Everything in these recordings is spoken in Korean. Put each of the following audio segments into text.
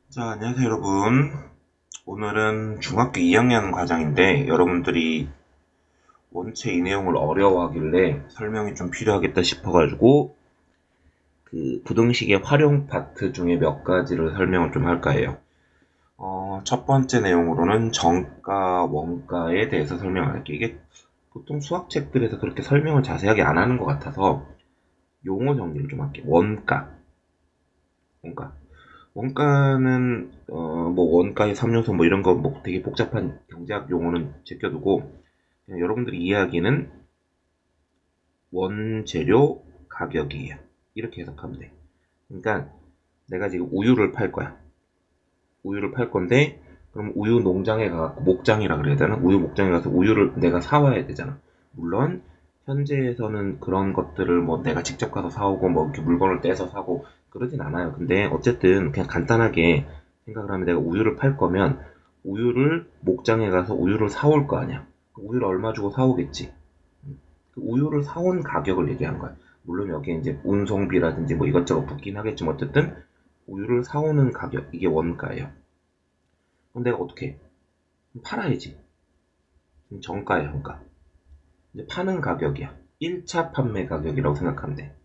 자, 안녕하세요 여러분. 오늘은 중학교 2학년 과정인데 여러분들이 원체 이 내용을 어려워하길래 설명이 좀 필요하겠다 싶어가지고 그 부등식의 활용 파트 중에 몇 가지를 설명을 좀 할까 해요. 첫 번째 내용으로는 정가, 원가에 대해서 설명을 할게요. 이게 보통 수학책들에서 그렇게 설명을 자세하게 안 하는 것 같아서 용어 정리를 좀 할게요. 원가. 원가는 뭐 원가의 3요소 뭐 이런 거 뭐 되게 복잡한 경제학 용어는 제껴두고 그냥 여러분들이 이해하기는 원재료 가격이에요. 이렇게 해석하면 돼. 그러니까 내가 지금 우유를 팔 거야. 우유를 팔 건데 그럼 우유 농장에 가서 목장이라 그래야 되나? 우유 목장에 가서 우유를 내가 사와야 되잖아. 물론 현재에서는 그런 것들을 뭐 내가 직접 가서 사오고 뭐 이렇게 물건을 떼서 사고 그러진 않아요. 근데 어쨌든 그냥 간단하게 생각을 하면 내가 우유를 팔 거면 우유를 목장에 가서 우유를 사올 거 아니야. 우유를 얼마 주고 사오겠지. 그 우유를 사온 가격을 얘기한 거야. 물론 여기에 이제 운송비라든지 뭐 이것저것 붙긴 하겠지만 어쨌든 우유를 사오는 가격 이게 원가예요. 그럼 내가 어떻게 해? 팔아야지. 정가야, 정가. 이제 파는 가격이야. 1차 판매 가격이라고 생각하면 돼.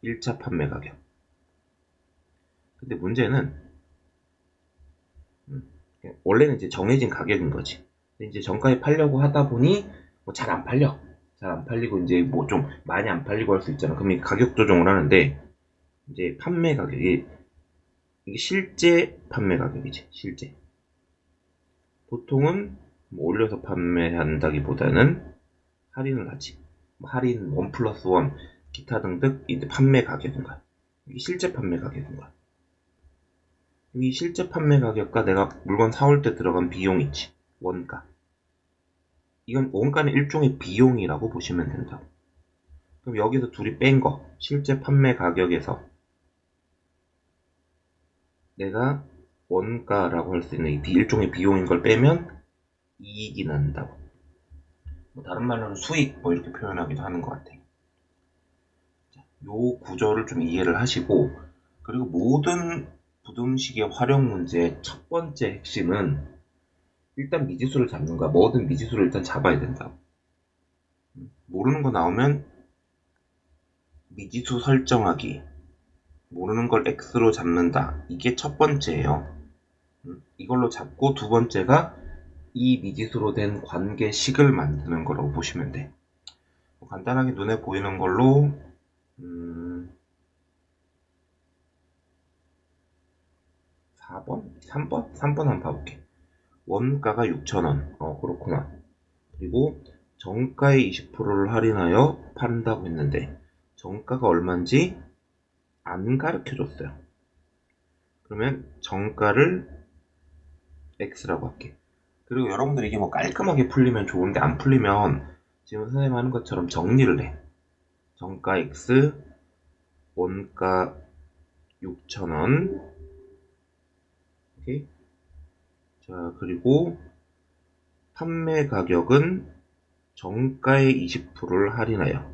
1차 판매 가격. 근데 문제는 음, 원래는 이제 정해진 가격인 거지. 근데 이제 정가에 팔려고 하다 보니 뭐 잘 안 팔려. 잘 안 팔리고 이제 뭐 좀 많이 안 팔리고 할 수 있잖아. 그럼 가격 조정을 하는데 이제 판매 가격이 이게 실제 판매 가격이지. 실제. 보통은 뭐 올려서 판매한다기보다는 할인을 하지. 뭐 할인 1 플러스 1 기타 등등 이제 판매 가격인 거야. 이게 실제 판매 가격인 거야. 이 실제 판매 가격과 내가 물건 사올 때 들어간 비용 있지. 원가. 이건 원가는 일종의 비용이라고 보시면 된다고. 그럼 여기서 둘이 뺀 거, 실제 판매 가격에서 내가 원가라고 할 수 있는 이 일종의 비용인 걸 빼면 이익이 난다고. 뭐 다른 말로는 수익 뭐 이렇게 표현하기도 하는 것 같아. 요 구조를 좀 이해를 하시고 그리고 모든 부등식의 활용 문제의 첫 번째 핵심은 일단 미지수를 잡는 거야. 뭐든 미지수를 일단 잡아야 된다. 모르는 거 나오면 미지수 설정하기. 모르는 걸 x로 잡는다. 이게 첫 번째예요. 이걸로 잡고 두 번째가 이 미지수로 된 관계식을 만드는 거라고 보시면 돼. 간단하게 눈에 보이는 걸로 4번? 3번? 3번 한번 봐볼게. 원가가 6,000원. 그렇구나. 그리고 정가의 20%를 할인하여 판다고 했는데 정가가 얼마인지 안 가르쳐 줬어요. 그러면 정가를 x라고 할게. 그리고 여러분들 이게 뭐 깔끔하게 풀리면 좋은데 안 풀리면 지금 선생님 하는 것처럼 정리를 해. 정가 x, 원가 6,000원. 오케이? 자, 그리고 판매 가격은 정가의 20%를 할인하여.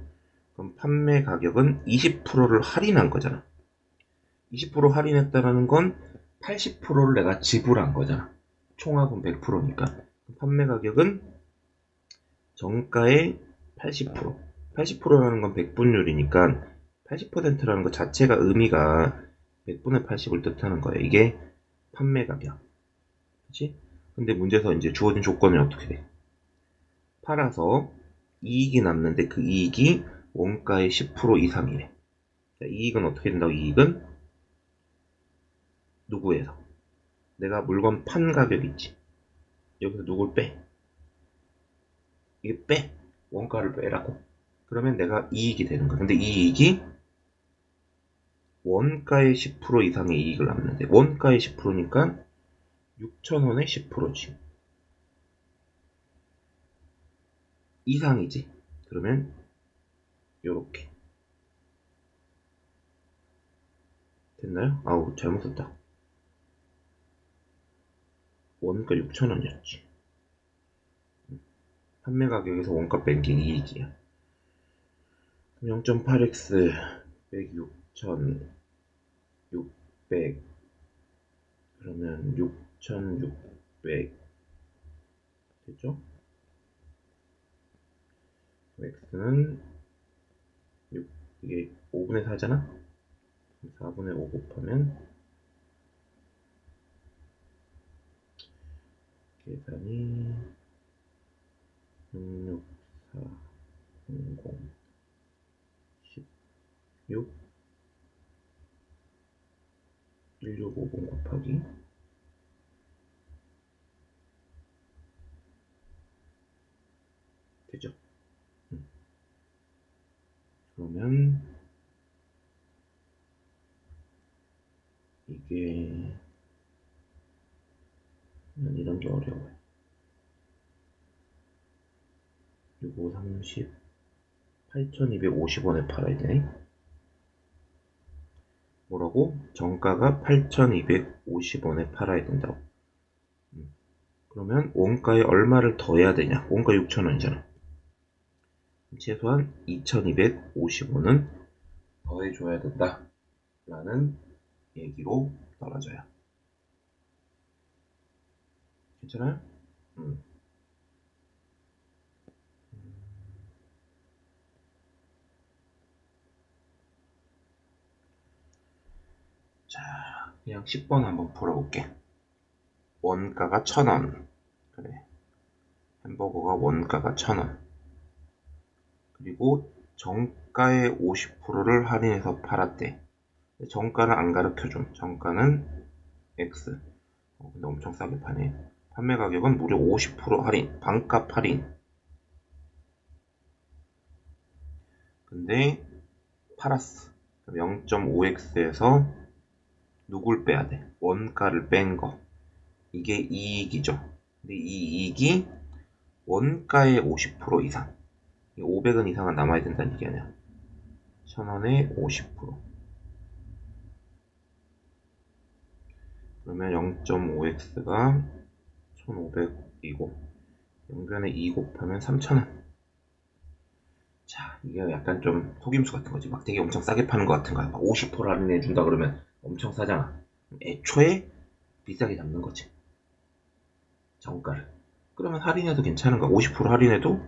그럼 판매 가격은 20%를 할인한 거잖아. 20% 할인했다라는 건 80%를 내가 지불한 거잖아. 총합은 100%니까. 판매 가격은 정가의 80%. 80%라는 건 100분율이니까 80%라는 것 자체가 의미가 100분의 80을 뜻하는 거야. 이게 판매 가격. 그치? 근데 문제에서 이제 주어진 조건이 어떻게 돼? 팔아서 이익이 남는데 그 이익이 원가의 10% 이상이래. 자, 이익은 어떻게 된다고? 이익은 누구에서? 내가 물건 판 가격 있지. 여기서 누굴 빼? 이게 빼. 원가를 빼라고. 그러면 내가 이익이 되는 거야. 근데 이 이익이 원가의 10% 이상의 이익을 남는데 원가의 10%니까 6,000원의 10%지. 이상이지. 그러면 요렇게. 됐나요? 아우 잘못 썼다. 원가 6,000원이었지. 판매 가격에서 원가 뺀 게 이익이야. 0.8x 106,600 그러면 6,600 됐죠? x는 6, 이게 5분의 4잖아? 4분의 5 곱하면 계산이 66400 16 1650 곱하기 되죠? 그러면 이게 이런 게 어려워요. 65, 30 8,250원에 팔아야 되네. 뭐라고? 정가가 8,250원에 팔아야 된다고. 그러면 원가에 얼마를 더해야 되냐? 원가 6,000원이잖아. 최소한 2,250원은 더해줘야 된다. 라는 얘기로 떨어져요. 괜찮아요? 자, 그냥 10번 한번 풀어볼게. 원가가 1,000원. 그래. 햄버거가 원가가 1,000원. 그리고 정가의 50%를 할인해서 팔았대. 정가는 안 가르쳐줌. 정가는 X. 근데 엄청 싸게 파네. 판매 가격은 무려 50% 할인. 반값 할인. 근데 팔았어. 0.5x에서 누굴 빼야 돼? 원가를 뺀 거. 이게 이익이죠. 근데 이 이익이 원가의 50% 이상. 500원 이상은 남아야 된다는 얘기 아니야. 1,000원에 50%. 그러면 0.5x가 1,500이고 영변에 2 곱하면 3,000원. 자, 이게 약간 좀 속임수 같은 거지. 막 되게 엄청 싸게 파는 것 같은 거야. 막 50% 할인해 준다 그러면 엄청 싸잖아. 애초에 비싸게 잡는 거지. 정가를. 그러면 할인해도 괜찮은 거야. 50% 할인해도.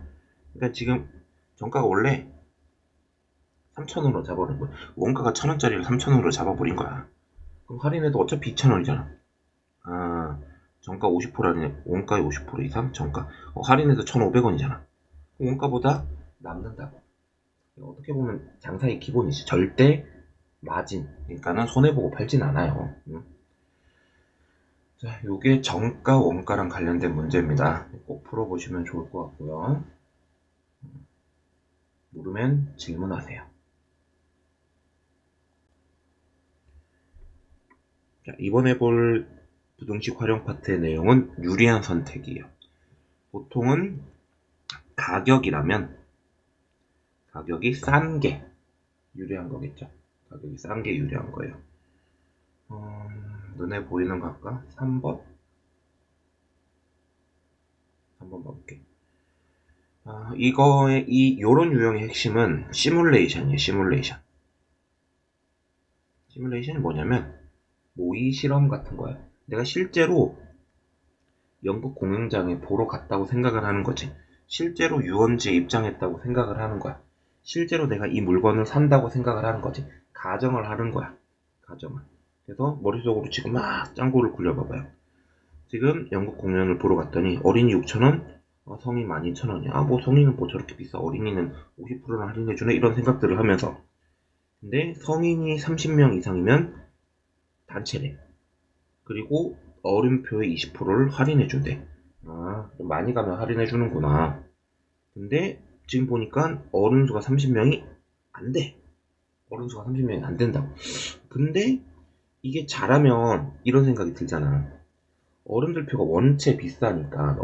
그러니까 지금 정가가 원래 3,000원으로 잡아버린 거야. 원가가 1,000원짜리를 3,000원으로 잡아버린 거야. 그럼 할인해도 어차피 2,000원이잖아. 아, 정가 50% 할인해. 원가의 50% 이상 정가. 할인해도 1,500원이잖아. 원가보다 남는다고. 어떻게 보면 장사의 기본이지. 절대 마진. 그러니까는 손해보고 팔진 않아요. 자, 요게 정가, 원가랑 관련된 문제입니다. 꼭 풀어보시면 좋을 것 같고요. 모르면 질문하세요. 자, 이번에 볼 부등식 활용 파트의 내용은 유리한 선택이에요. 보통은 가격이라면 가격이 싼 게 유리한 거겠죠. 가격이 싼 게 유리한 거예요. 눈에 보이는 거 할까? 3번? 3번 봐볼게. 요런 유형의 핵심은 시뮬레이션이에요, 시뮬레이션. 시뮬레이션이 뭐냐면, 모의 실험 같은 거야. 내가 실제로 영국 공연장에 보러 갔다고 생각을 하는 거지. 실제로 유원지에 입장했다고 생각을 하는 거야. 실제로 내가 이 물건을 산다고 생각을 하는 거지. 가정을 하는 거야. 가정을. 그래서 머릿속으로 지금 막 짱구를 굴려봐봐요. 지금 영국 공연을 보러 갔더니 어린이 6,000원, 성인 12,000원이야. 뭐 성인은 뭐 저렇게 비싸. 어린이는 50%나 할인해주네. 이런 생각들을 하면서. 근데 성인이 30명 이상이면 단체래. 그리고 어른표의 20%를 할인해준대. 좀 많이 가면 할인해주는구나. 근데 지금 보니까 어른 수가 30명이 안 돼. 어른 수가 30명이 안 된다고. 근데 이게 잘하면 이런 생각이 들잖아. 어른들 표가 원체 비싸니까,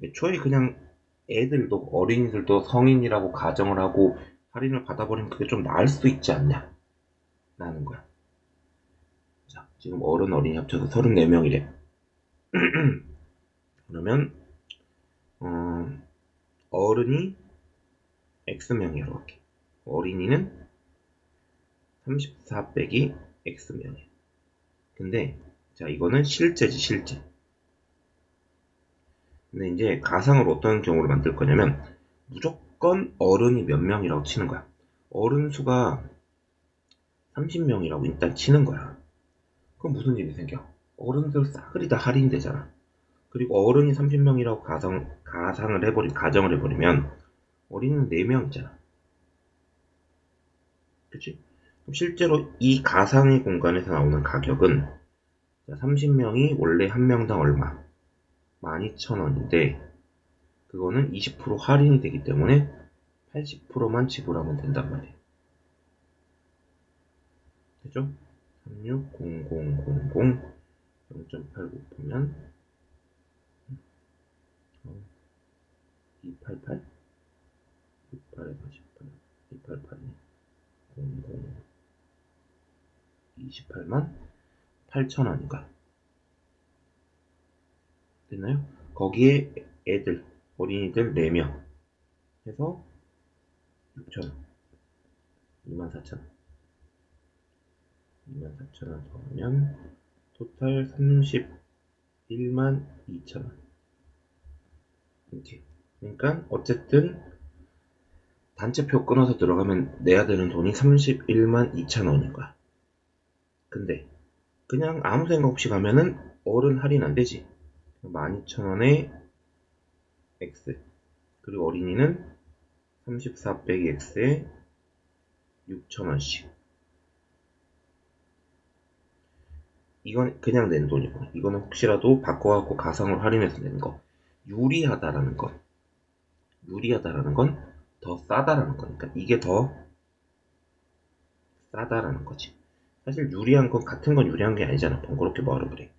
애초에 그냥 애들도, 어린이들도 성인이라고 가정을 하고 할인을 받아버리면 그게 좀 나을 수 있지 않냐? 라는 거야. 자, 지금 어른, 어린이 합쳐서 34명이래. 어른이 X명이라고 할게. 어린이는 34 빼기 X명이야. 근데 자, 이거는 실제지, 실제. 근데 이제 가상으로 어떤 경우를 만들 거냐면 무조건 어른이 몇 명이라고 치는 거야. 어른 수가 30명이라고 일단 치는 거야. 그럼 무슨 일이 생겨? 어른들 싸그리 다 할인되잖아. 그리고 어른이 30명이라고 가정을 해버리면 어린이는 4명이잖아. 그치? 그럼 실제로 이 가상의 공간에서 나오는 가격은 30명이 원래 한 명당 얼마? 12,000원인데 그거는 20% 할인이 되기 때문에 80%만 지불하면 된단 말이에요. 되죠? 360000 0.8 곱하면 288? 68에 48, 288이네. 28만 8천원인가? 됐나요? 거기에 애들, 어린이들 4명 해서 6천원, 24,000원. 24,000원 더하면 토탈 31만 2천원. 이렇게. 그러니까 어쨌든 단체표 끊어서 들어가면 내야 되는 돈이 31만 2천원인 거야. 근데 그냥 아무 생각 없이 가면은 어른 할인 안 되지. 12,000원에 X 그리고 어린이는 34 빼기 X에 6,000원씩. 이건 그냥 낸 돈이고 이거는 혹시라도 바꿔갖고 가상으로 할인해서 낸 거. 유리하다라는 건 더 싸다라는 거니까 이게 더 싸다라는 거지. 사실 유리한 건 같은 건 유리한 게 아니잖아. 번거롭게 뭐하러 그래.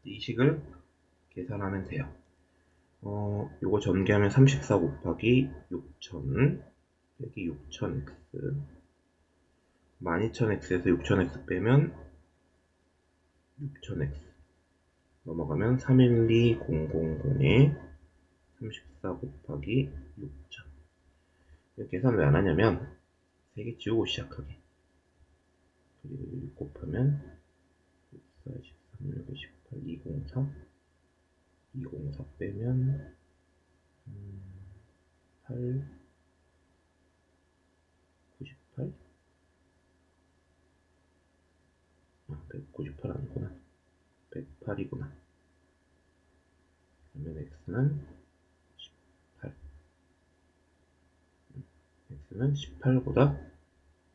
이 식을 계산하면 돼요. 요거 전개하면 34 곱하기 6,000 빼기 6,000x 12,000x에서 6,000x 빼면 6,000x 넘어가면 312000에 34 곱하기 6,000 계산 왜 안 하냐면 3개 지우고 시작하게. 그리고 1 곱하면 64, 13, 6, 18, 204 204 빼면 8 98 198 아니구나. 108이구나. 그러면 x는 18. x는 18보다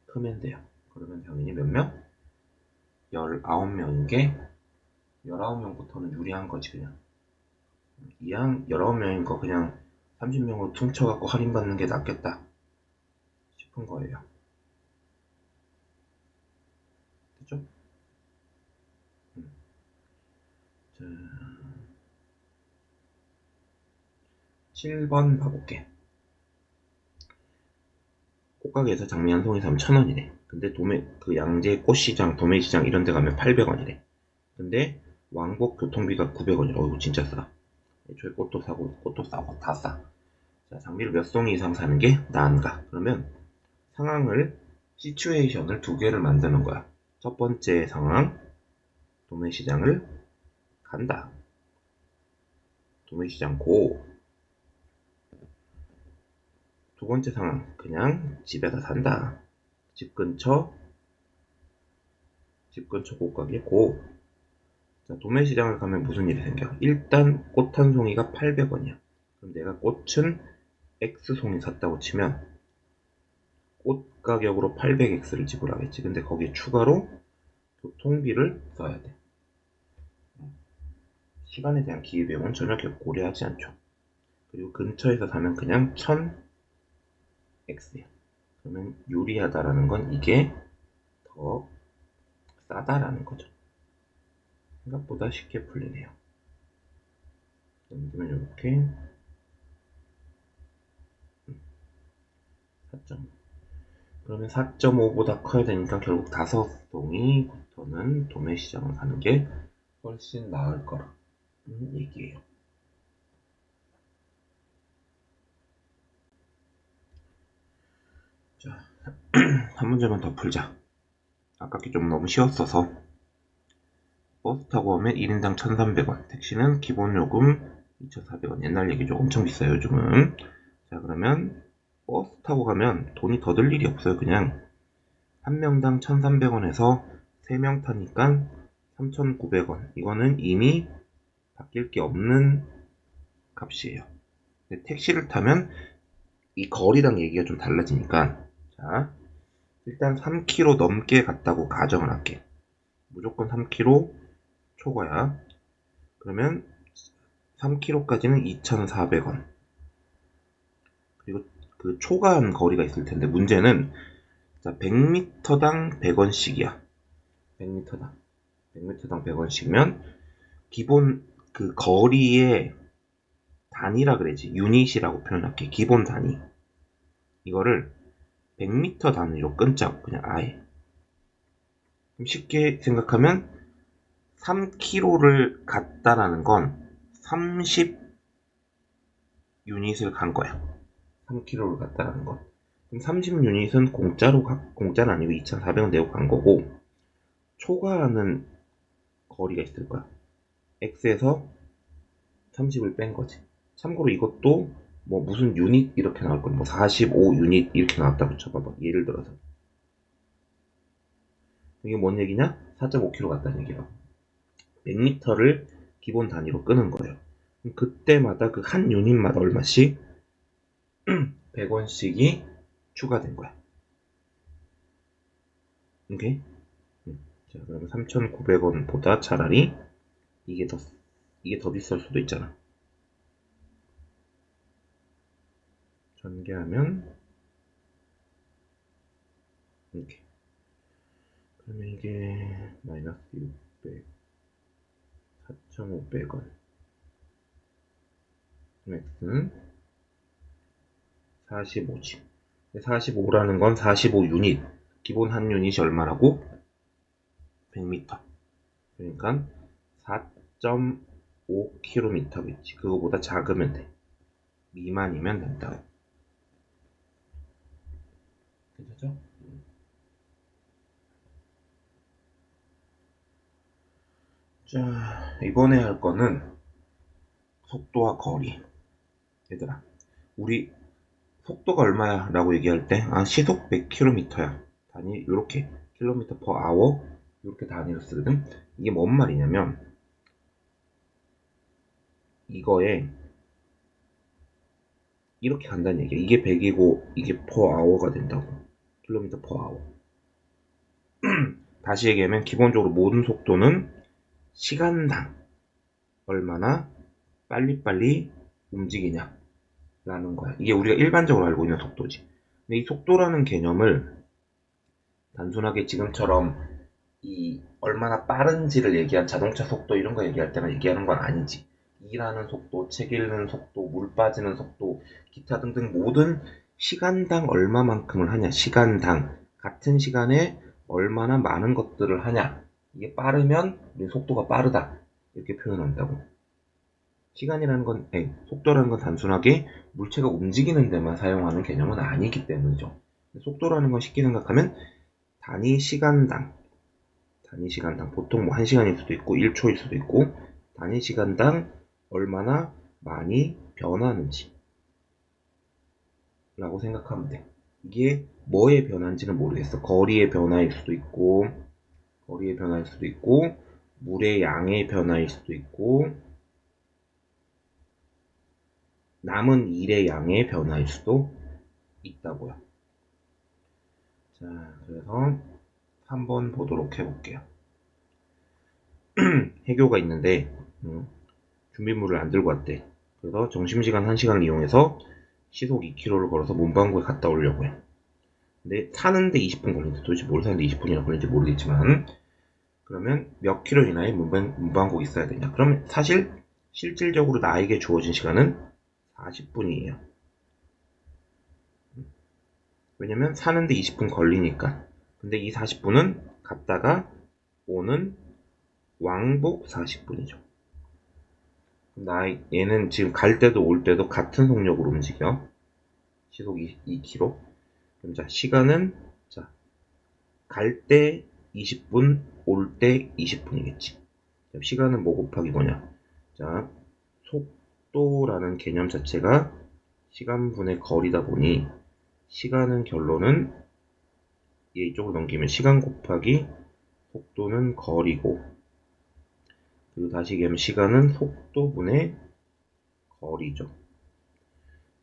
크면 돼요. 그러면 당연히 몇 명? 19명인 게 19명부터는 유리한 거지 그냥. 이왕 19명인 거 그냥 30명으로 퉁쳐갖고 할인받는 게 낫겠다 싶은 거예요. 됐죠? 자, 7번 봐볼게. 꽃가게에서 장미 한 송이 사면 1,000원이래. 근데 그 양재 꽃시장, 도매시장 이런 데 가면 800원이래. 근데 왕복 교통비가 900원이라. 이거 진짜 싸. 애초에 꽃도 사고 꽃도 싸고 다 싸. 자, 장미를 몇 송이 이상 사는 게 나은가? 그러면 상황을 시츄에이션을 2개를 만드는 거야. 첫 번째 상황, 도매시장을 간다. 도매시장 고. 두 번째 상황, 그냥 집에서 산다. 집 근처 꽃가게 고. 자, 도매시장을 가면 무슨 일이 생겨? 일단 꽃 한 송이가 800원이야. 그럼 내가 꽃은 X송이 샀다고 치면 꽃 가격으로 800X를 지불하겠지. 근데 거기에 추가로 교통비를 써야 돼. 시간에 대한 기회비용은 전혀 고려하지 않죠. 그리고 근처에서 사면 그냥 1000X야. 그러면 유리하다라는 건 이게 더 싸다라는 거죠. 생각보다 쉽게 풀리네요. 그러면 이렇게 4.5. 그러면 4.5보다 커야 되니까 결국 5송이부터는 도매시장을 가는 게 훨씬 나을 거라는 얘기예요. 자, 한 문제만 더 풀자. 아까 게 좀 너무 쉬웠어서. 버스 타고 오면 1인당 1,300원. 택시는 기본 요금 2,400원. 옛날 얘기죠. 엄청 비싸요, 요즘은. 자, 그러면 버스 타고 가면 돈이 더 들 일이 없어요. 그냥 한 명당 1,300원에서 3명 타니까 3,900원. 이거는 이미 바뀔 게 없는 값이에요. 근데 택시를 타면 이 거리랑 얘기가 좀 달라지니까, 자, 일단 3km 넘게 갔다고 가정을 할게. 무조건 3km 초과야. 그러면 3km까지는 2,400원. 그리고 그 초과한 거리가 있을 텐데, 문제는 자, 100m당 100원씩이야. 100m당 100원씩면 기본 그 거리의 단위라 그래야지. 유닛이라고 표현할게. 기본 단위. 이거를 100m 단위로 끊자고, 그냥 아예. 쉽게 생각하면 3km를 갔다라는 건 30 유닛을 간 거야. 3km를 갔다라는 건. 그럼 30 유닛은 공짜는 아니고 2,400원 내고 간 거고, 초과하는 거리가 있을 거야. X에서 30을 뺀 거지. 참고로 이것도 뭐 무슨 유닛 이렇게 나올 거야. 뭐 45 유닛 이렇게 나왔다고 쳐봐봐. 예를 들어서. 이게 뭔 얘기냐? 4.5km 갔다는 얘기야. 100m를 기본 단위로 끄는 거예요. 그때마다 그 한 유닛마다 얼마씩 100원씩이 추가된 거야. 오케이? 자, 그러면 3,900원보다 차라리 이게 더 비쌀 수도 있잖아. 전개하면 이렇게. 그러면 이게 마이너스 600, 4,500원. X는 45지. 45라는 건 45 유닛. 기본 한 유닛이 얼마라고? 100m. 그러니까 4.5km겠지. 그거보다 작으면 돼. 미만이면 된다. 괜찮죠? 자, 이번에 할 거는 속도와 거리. 얘들아, 우리 속도가 얼마야? 라고 얘기할 때, 시속 100km야. 단위, 요렇게, km per hour, 요렇게 단위로 쓰거든? 이게 뭔 말이냐면, 이거에, 이렇게 간다는 얘기야. 이게 100이고, 이게 per hour가 된다고. km per hour. 다시 얘기하면, 기본적으로 모든 속도는 시간당 얼마나 빨리빨리 움직이냐. 라는 거야. 이게 우리가 일반적으로 알고 있는 속도지. 근데 이 속도라는 개념을 단순하게 지금처럼 이 얼마나 빠른지를 얘기한 자동차 속도 이런 거 얘기할 때만 얘기하는 건 아니지. 일하는 속도, 책 읽는 속도, 물 빠지는 속도, 기타 등등 모든 시간당 얼마만큼을 하냐. 시간당 같은 시간에 얼마나 많은 것들을 하냐. 이게 빠르면 우리 속도가 빠르다. 이렇게 표현한다고. 시간이라는 건, 속도라는 건 단순하게 물체가 움직이는 데만 사용하는 개념은 아니기 때문이죠. 속도라는 건 쉽게 생각하면 단위 시간당 보통 뭐 1시간일 수도 있고 1초일 수도 있고 단위 시간당 얼마나 많이 변하는지 라고 생각하면 돼. 이게 뭐의 변화인지는 모르겠어. 거리의 변화일 수도 있고 물의 양의 변화일 수도 있고 남은 일의 양의 변화일 수도 있다고요. 자, 그래서 한번 보도록 해볼게요. 해교가 있는데 준비물을 안 들고 왔대. 그래서 점심시간 1시간을 이용해서 시속 2km를 걸어서 문방구에 갔다 오려고 해. 근데 사는데 20분 걸린대. 도대체 뭘 사는데 20분이나 걸리는지 모르겠지만 그러면 몇 킬로 이나에 문방구에 있어야 되냐. 그러면 사실 실질적으로 나에게 주어진 시간은 40분이에요. 왜냐면 사는데 20분 걸리니까. 근데 이 40분은 갔다가 오는 왕복 40분이죠. 얘는 지금 갈 때도 올 때도 같은 속력으로 움직여. 시속 2km. 그럼 자, 시간은 자, 갈 때 20분, 올 때 20분이겠지. 시간은 뭐 곱하기 뭐냐? 자, 속도라는 개념 자체가 시간분의 거리다 보니 시간은 결론은 얘 이쪽으로 넘기면 시간 곱하기 속도는 거리고, 그리고 다시 얘기하면 시간은 속도분의 거리죠.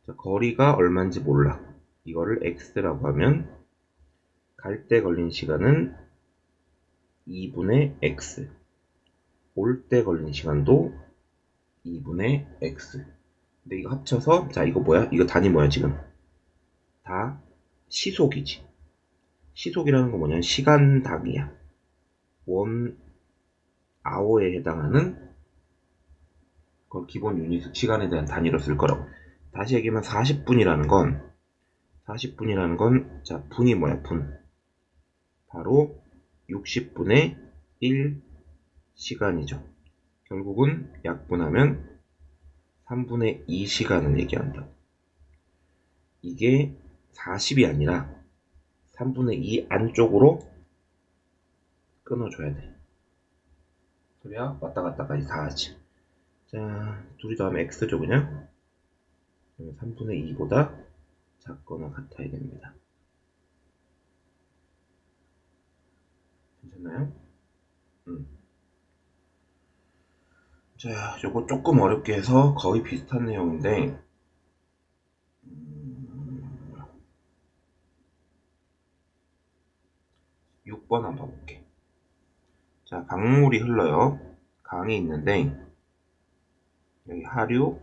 자, 거리가 얼마인지 몰라. 이거를 x라고 하면 갈 때 걸린 시간은 2분의 x, 올 때 걸린 시간도 2분의 x. 근데 이거 합쳐서 자, 이거 뭐야? 이거 단위 뭐야 지금? 다 시속이지. 시속이라는 거 뭐냐면 시간당이야. 원 아워에 해당하는 걸 기본 유닛 시간에 대한 단위로 쓸 거라고. 다시 얘기하면 40분이라는 건 자, 분이 뭐야? 분. 바로 60분의 1 시간이죠. 결국은 약분하면 3분의 2 시간을 얘기한다. 이게 40이 아니라 3분의 2 안쪽으로 끊어줘야 돼. 그래야 왔다 갔다까지 다 하지. 자, 둘이 더하면 x죠, 그냥? 3분의 2보다 작거나 같아야 됩니다. 괜찮나요? 자, 요거 조금 어렵게 해서 거의 비슷한 내용인데, 6번 한번 볼게. 자, 강물이 흘러요. 강이 있는데, 여기 하류,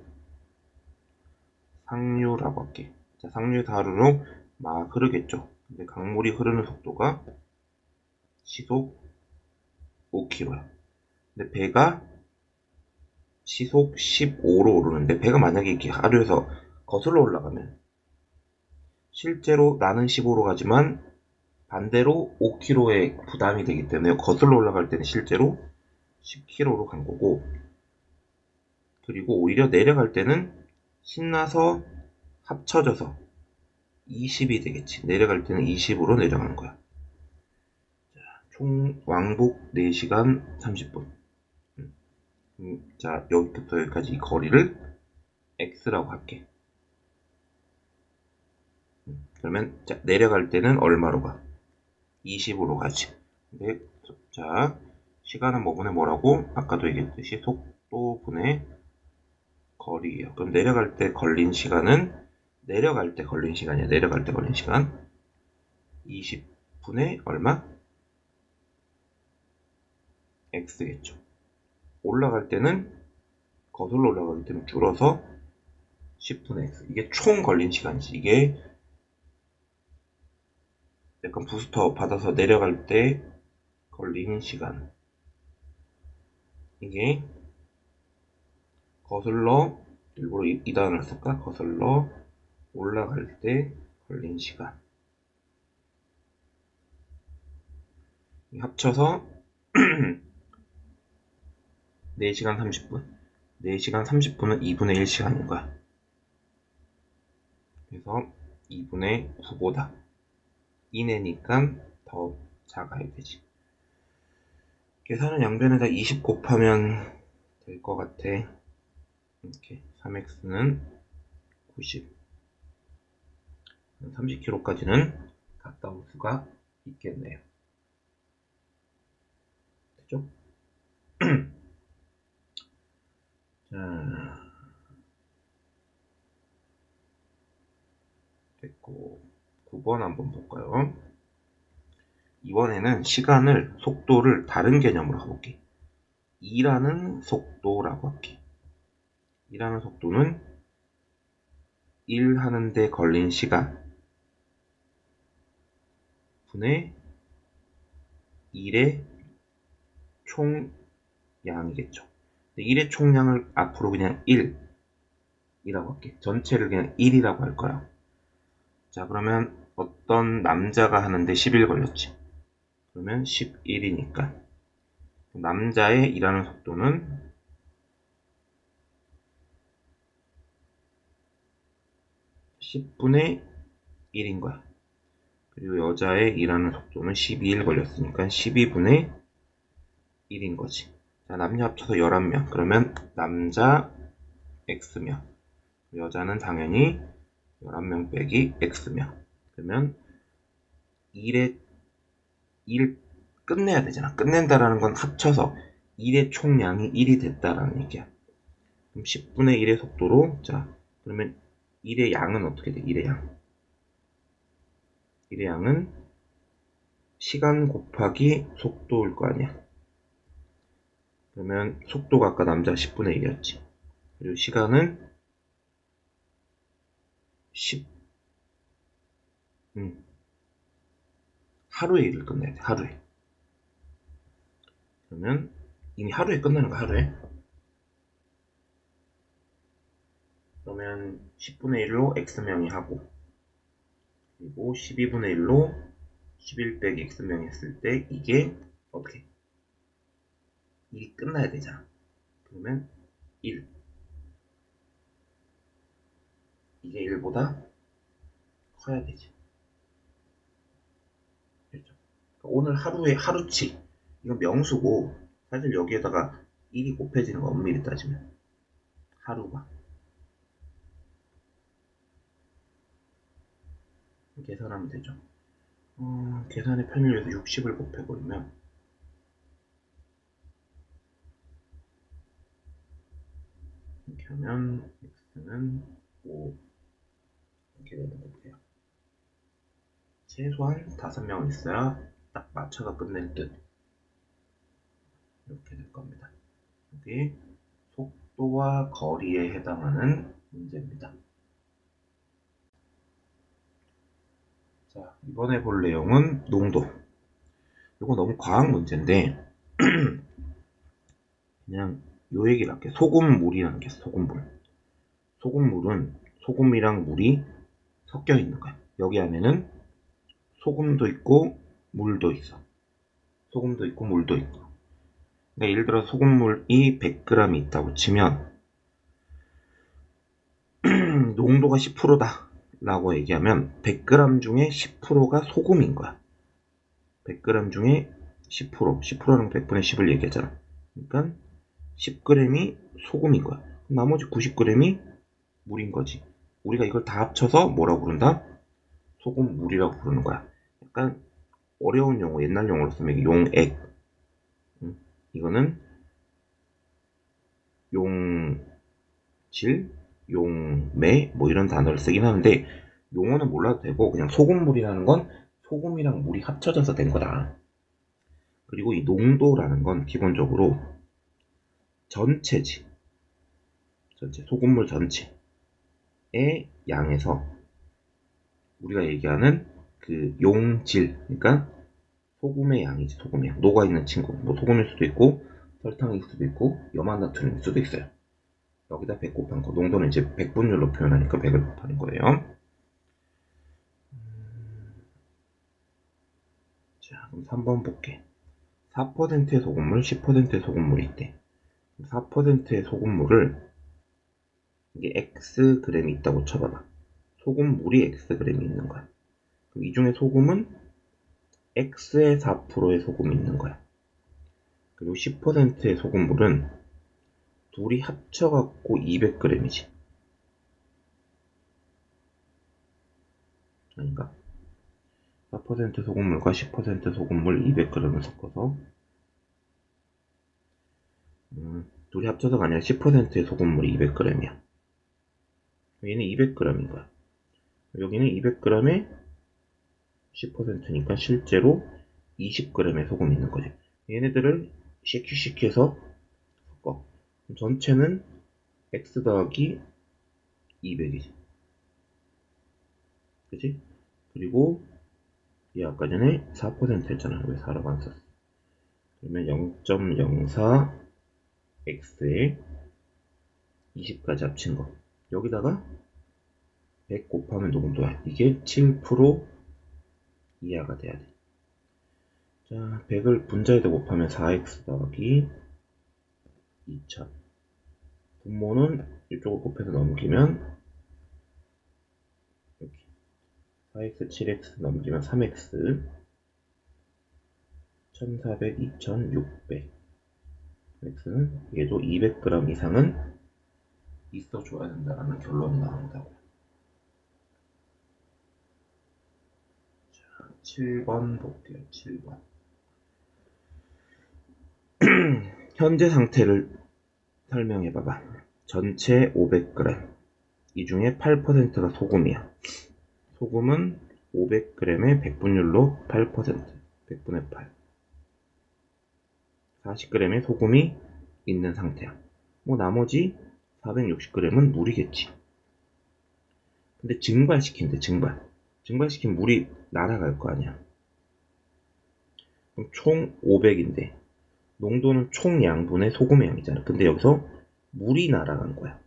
상류라고 할게. 자, 상류, 하류로 막 흐르겠죠. 근데 강물이 흐르는 속도가 시속 5km야. 근데 배가 시속 15로 오르는데, 배가 만약에 이렇게 하류에서 거슬러 올라가면 실제로 나는 15로 가지만 반대로 5km의 부담이 되기 때문에 거슬러 올라갈 때는 실제로 10km로 간 거고, 그리고 오히려 내려갈 때는 신나서 합쳐져서 20이 되겠지. 내려갈 때는 20으로 내려가는 거야. 총 왕복 4시간 30분. 자, 여기부터 여기까지 이 거리를 x라고 할게. 그러면 자, 내려갈 때는 얼마로 가? 20으로 가지. 근데 자, 시간은 뭐분의 뭐라고? 아까도 얘기했듯이 속도분의 거리예요. 그럼 내려갈 때 걸린 시간은 내려갈 때 걸린 시간이야. 내려갈 때 걸린 시간 20분의 얼마? x겠죠. 올라갈 때는 거슬러 올라가기 때문에 줄어서 10분의 x. 이게 총 걸린 시간이지. 이게 약간 부스터 받아서 내려갈 때 걸린 시간. 이게 거슬러, 일부러 2단을 쓸까? 거슬러 올라갈 때 걸린 시간. 합쳐서 4시간 30분. 4시간 30분은 2분의 1시간인 거야. 그래서 2분의 9보다 이내니까 더 작아야 되지. 계산은 양변에다 20 곱하면 될 것 같아. 이렇게 3x는 90. 30km까지는 갔다 올 수가 있겠네요. 됐죠? 자, 됐고 9번 한번 볼까요? 이번에는 시간을, 속도를 다른 개념으로 가볼게. 이라는 속도라고 할게. 이라는 속도는 1 하는데 걸린 시간 분의 1의 총량이겠죠. 1의 총량을 앞으로 그냥 1이라고 할게. 전체를 그냥 1이라고 할 거야. 자, 그러면 어떤 남자가 하는데 10일 걸렸지. 그러면 11이니까 남자의 일하는 속도는 10분의 1인 거야. 그리고 여자의 일하는 속도는 12일 걸렸으니까 12분의 1인 거지. 자, 남녀 합쳐서 11명. 그러면 남자 X명. 여자는 당연히 11명 빼기 X명. 그러면 일 끝내야 되잖아. 끝낸다라는 건 합쳐서 일의 총량이 1이 됐다라는 얘기야. 그럼 10분의 1의 속도로, 자, 그러면 1의 양은 어떻게 돼? 1의 양. 1의 양은 시간 곱하기 속도일 거 아니야. 그러면 속도가 아까 남자 10분의 1이었지. 그리고 시간은 10, 하루에 일을 끝내야 돼. 하루에. 그러면 이미 하루에 끝나는 거야. 하루에. 그러면 10분의 1로 X명이 하고, 그리고 12분의 1로 11 빼기 X명이 했을 때 이게 어떻게? 일이 끝나야 되잖아. 그러면 1. 이게 1보다 커야 되지. 그렇죠? 그러니까 오늘 하루의 하루치. 이건 명수고, 사실 여기에다가 1이 곱해지는 거 엄밀히 따지면. 하루가. 계산하면 되죠. 계산의 편의를 위해서 60을 곱해버리면 이렇게 하면 x는 5 이렇게 되는 거고요. 최소한 5명은 있어야 딱 맞춰서 끝낼 듯. 이렇게 될 겁니다. 여기 속도와 거리에 해당하는 문제입니다. 자, 이번에 볼 내용은 농도. 이거 너무 과학 문제인데 그냥 요 얘기를 할게. 소금물이라는 게 있어. 소금물. 소금물은 소금이랑 물이 섞여 있는 거야. 여기 안에는 소금도 있고 물도 있어. 소금도 있고 물도 있고. 그러니까 예를 들어 소금물이 100g이 있다고 치면 농도가 10%다 라고 얘기하면 100g 중에 10%가 소금인 거야. 100g 중에 10%, 10%는 100분의 10을 얘기하잖아. 그러니까 10g이 소금인 거야. 나머지 90g이 물인 거지. 우리가 이걸 다 합쳐서 뭐라고 부른다? 소금물이라고 부르는 거야. 약간 어려운 용어, 옛날 용어로 쓰면 용액. 이거는 용질, 용매 뭐 이런 단어를 쓰긴 하는데 용어는 몰라도 되고 그냥 소금물이라는 건 소금이랑 물이 합쳐져서 된 거다. 그리고 이 농도라는 건 기본적으로 전체지. 전체, 소금물 전체의 양에서 우리가 얘기하는 그 용질, 그러니까 소금의 양이지, 소금의 양. 녹아있는 친구. 뭐 소금일 수도 있고 설탕일 수도 있고 염화나트륨일 수도 있어요. 여기다 100 곱한 거. 농도는 이제 100분율로 표현하니까 100을 곱하는 거예요. 자, 그럼 3번 볼게. 4%의 소금물, 10%의 소금물이 있대. 4%의 소금물을 이게 X 그램이 있다고 쳐봐봐. 소금물이 X 그램이 있는 거야. 그럼 이 중에 소금은 X의 4%의 소금이 있는 거야. 그리고 10%의 소금물은 둘이 합쳐갖고 200g이지. 아닌가? 4% 소금물과 10% 소금물 200g을 섞어서 둘이 합쳐서가 아니라 10%의 소금물이 200g이야. 얘는 200g인 거야. 여기는 200g에 10%니까 실제로 20g의 소금이 있는 거지. 얘네들을 쉐키쉐키해서 섞어. 전체는 x 더하기 200이지. 그치? 그리고 얘 아까 전에 4% 했잖아. 왜 4라고 안 썼어? 그러면 0.04x에 20까지 합친 거. 여기다가 100 곱하면 농도야. 이게 7% 이하가 돼야 돼. 자, 100을 분자에다 곱하면 4x 더하기 2000. 분모는 이쪽을 곱해서 넘기면 이렇게 4x, 7x 넘기면 3x, 1400, 2600. x는 얘도 200g 이상은 있어줘야 된다는 결론이 나온다고요. 자, 7번 볼게요. 7번. 현재 상태를 설명해봐봐. 전체 500g. 이 중에 8%가 소금이야. 소금은 500g의 백분율로 8%, 100분의 8. 40g의 소금이 있는 상태야. 뭐 나머지 460g은 물이겠지. 근데 증발시킨대, 증발시키면 물이 날아갈 거 아니야. 그럼 총 500인데 농도는 총 양분의 소금의 양이잖아. 근데 여기서 물이 날아간 거야.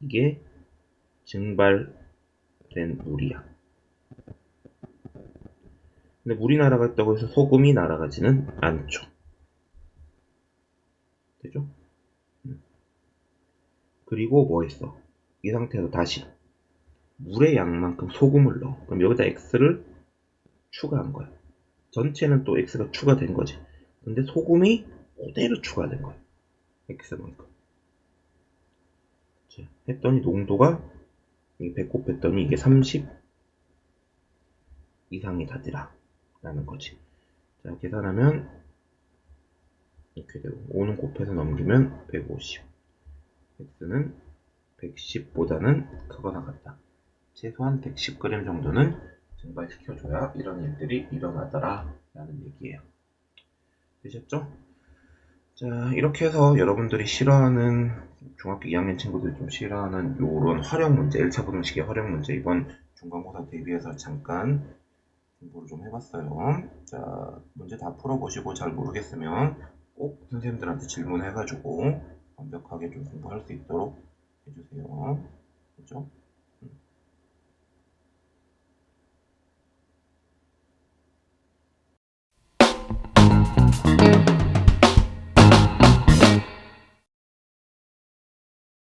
이게 증발된 물이야. 근데 물이 날아갔다고 해서 소금이 날아가지는 않죠. 되죠? 그리고 뭐 했어? 이 상태에서 다시 물의 양만큼 소금을 넣어. 그럼 여기다 x를 추가한 거야. 전체는 또 x가 추가된 거지. 근데 소금이 그대로 추가된 거야. x만큼. 했더니 농도가 배꼽 했더니 이게 30 이상이 되더라 라는 거지. 자, 계산하면 이렇게 되고 5는 곱해서 넘기면 150. x는 110보다는 크거나 같다. 최소한 110g 정도는 증발시켜줘야 이런 일들이 일어나더라 라는 얘기예요. 되셨죠? 자, 이렇게 해서 여러분들이 싫어하는 중학교 2학년 친구들이 좀 싫어하는 요런 활용 문제, 1차 부등식의 활용 문제 이번 중간고사 대비해서 잠깐 공부를 좀 해봤어요. 자, 문제 다 풀어보시고 잘 모르겠으면 꼭 선생님들한테 질문해가지고 완벽하게 좀 공부할 수 있도록 해주세요. 그죠?